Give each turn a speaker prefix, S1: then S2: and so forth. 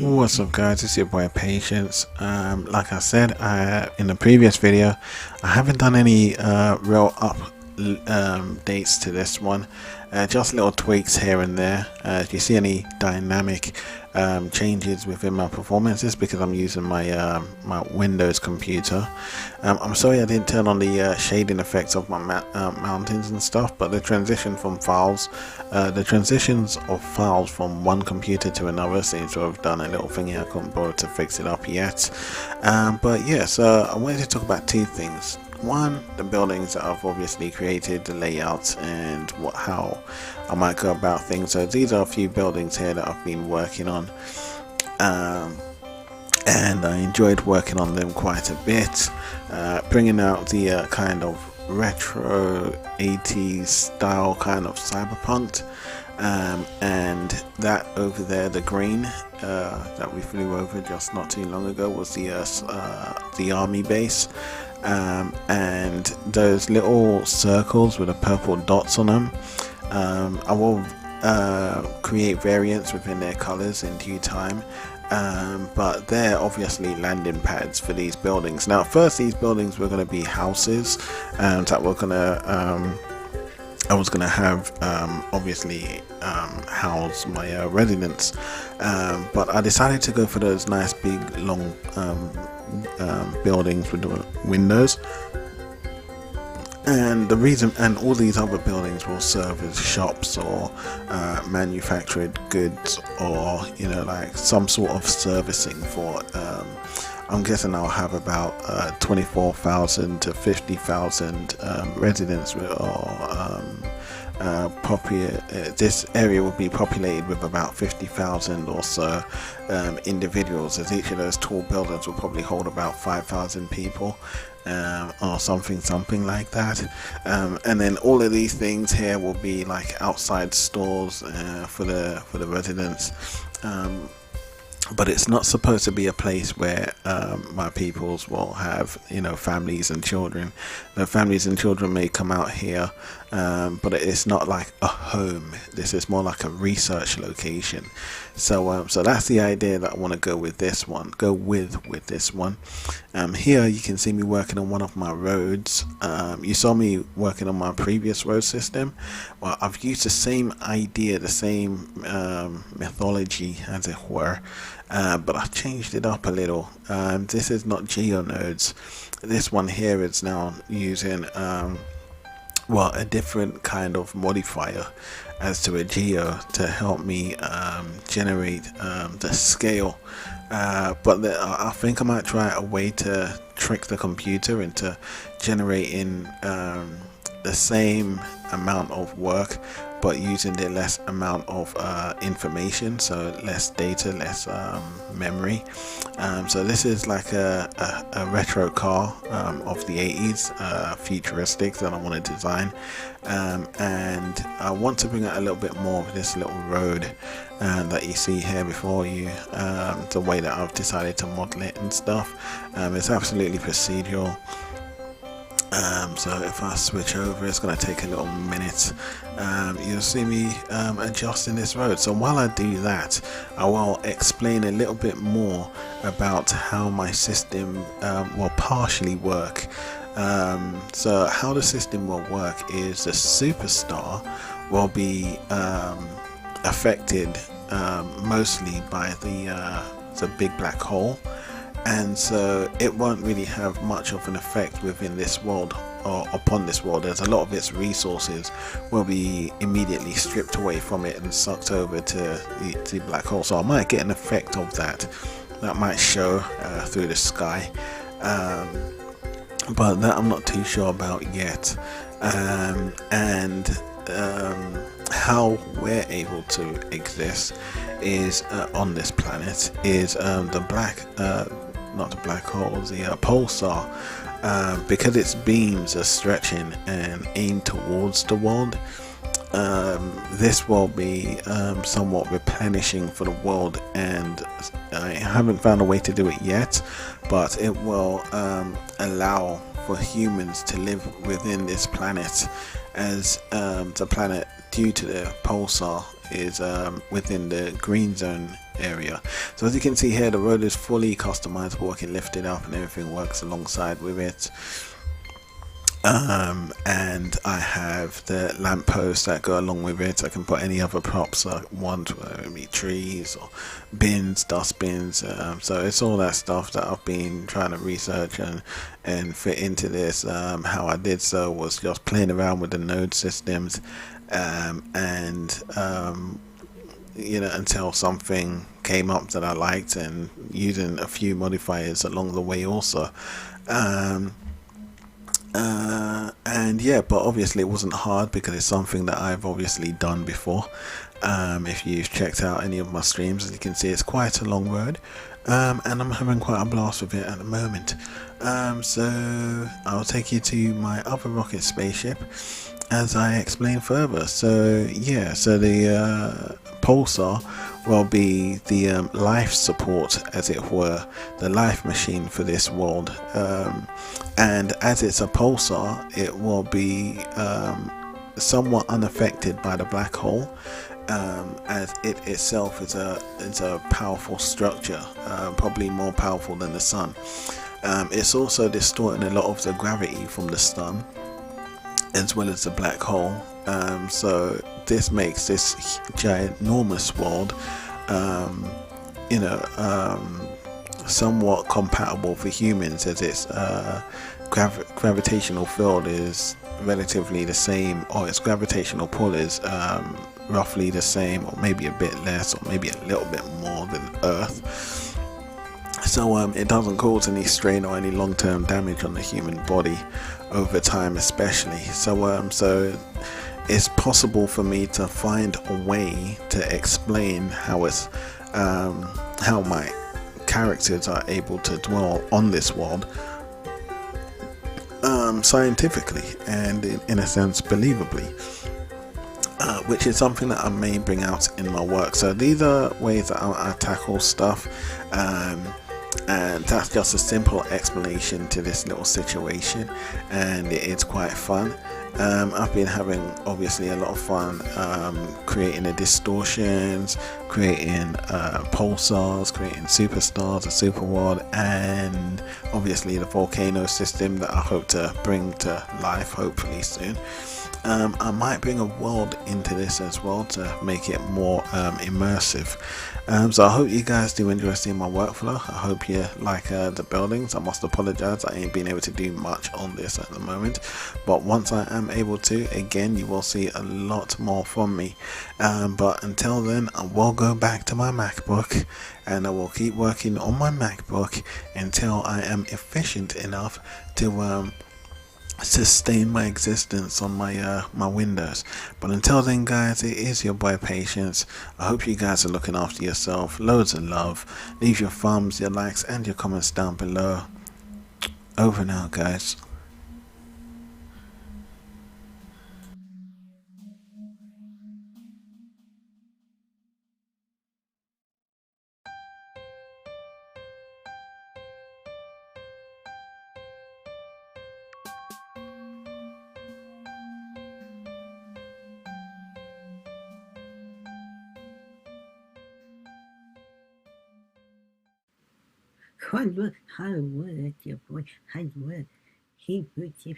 S1: What's up guys, it's your boy Patience. Like I said in the previous video, I haven't done any real updates to this one, just little tweaks here and there. If you see any dynamic changes within my performances, because I'm using my my Windows computer. I'm sorry I didn't turn on the shading effects of my mountains and stuff, but the transitions of files from one computer to another seems to have done a little thingy. I couldn't bother to fix it up yet, but yeah, so I wanted to talk about two things. One, the buildings that I've obviously created, the layouts, and how I might go about things. So these are a few buildings here that I've been working on, and I enjoyed working on them quite a bit, bringing out the kind of retro 80s style kind of cyberpunk, and that over there, the green that we flew over just not too long ago, was the army base. And those little circles with the purple dots on them, I will create variants within their colors in due time, but they're obviously landing pads for these buildings. Now, first, these buildings were going to be houses that were going to I was going to have obviously house my residents, but I decided to go for those nice big long buildings with the windows, and the reason, and all these other buildings will serve as shops or manufactured goods, or like some sort of servicing for I'm guessing I'll have about 24,000 to 50,000 residents, this area will be populated with about 50,000 or so individuals, as each of those tall buildings will probably hold about 5,000 people, or something like that, and then all of these things here will be like outside stores for the residents. But it's not supposed to be a place where my peoples will have, families and children. The families and children may come out here, but it's not like a home. This is more like a research location. So that's the idea that I want to go with this one. With this one. Here you can see me working on one of my roads. You saw me working on my previous road system. Well, I've used the same idea, the same mythology, as it were. But I've changed it up a little. This is not geonodes. This one here is now using a different kind of modifier as to a geo to help me generate the scale. But I think I might try a way to trick the computer into generating the same amount of work, but using the less amount of information, so less data, less memory. So this is like a retro car of the 80s, futuristic, that I want to design, and I want to bring out a little bit more of this little road that you see here before you, the way that I've decided to model it and stuff. It's absolutely procedural. So if I switch over, it's going to take a little minute. You'll see me adjusting this road. So while I do that, I will explain a little bit more about how my system will partially work. So how the system will work is the superstar will be affected mostly by the big black hole. And so it won't really have much of an effect within this world or upon this world, as a lot of its resources will be immediately stripped away from it and sucked over to the black hole. So I might get an effect of that might show through the sky, but that I'm not too sure about yet. And how we're able to exist is on this planet is the pulsar, because its beams are stretching and aimed towards the world. this will be somewhat replenishing for the world, and I haven't found a way to do it yet, but it will allow for humans to live within this planet, as the planet, due to the pulsar, is within the green zone area. So as you can see here, the road is fully customizable. I can lift it up and everything works alongside with it. And I have the lampposts that go along with it. I can put any other props I want, whether it be trees or bins, dustbins. So it's all that stuff that I've been trying to research and fit into this. How I did so was just playing around with the node systems, and you know, until something came up that I liked, and using a few modifiers along the way also. And yeah, but obviously it wasn't hard because it's something that I've obviously done before. If you've checked out any of my streams, as you can see, it's quite a long road, and I'm having quite a blast with it at the moment. So I'll take you to my other rocket spaceship as I explain further. So yeah, so the pulsar will be the life support, as it were, the life machine for this world, and as it's a pulsar, it will be somewhat unaffected by the black hole, as it itself is a powerful structure, probably more powerful than the sun. It's also distorting a lot of the gravity from the sun as well as the black hole. So this makes this ginormous world, you know, somewhat compatible for humans, as its gravitational field is relatively the same, or its gravitational pull is roughly the same, or maybe a bit less, or maybe a little bit more than Earth. So it doesn't cause any strain or any long-term damage on the human body over time, especially. So it's possible for me to find a way to explain how how my characters are able to dwell on this world scientifically and in a sense believably, which is something that I may bring out in my work. So these are ways that I tackle stuff, and that's just a simple explanation to this little situation, and it's quite fun. I've been having obviously a lot of fun creating the distortions, creating pulsars, creating superstars, a super world, and obviously the volcano system that I hope to bring to life hopefully soon. I might bring a world into this as well to make it more immersive. So I hope you guys do enjoy seeing my workflow. I hope you like the buildings. I must apologize, I ain't been able to do much on this at the moment, but once I am able to, again, you will see a lot more from me. But until then, I will go back to my MacBook, and I will keep working on my MacBook until I am efficient enough to sustain my existence on my Windows. But until then, guys, it is your boy Patience. I hope you guys are looking after yourself. Loads of love. Leave your thumbs, your likes, and your comments down below. Over now, guys.
S2: Hard work, your boy, hard work. He puts it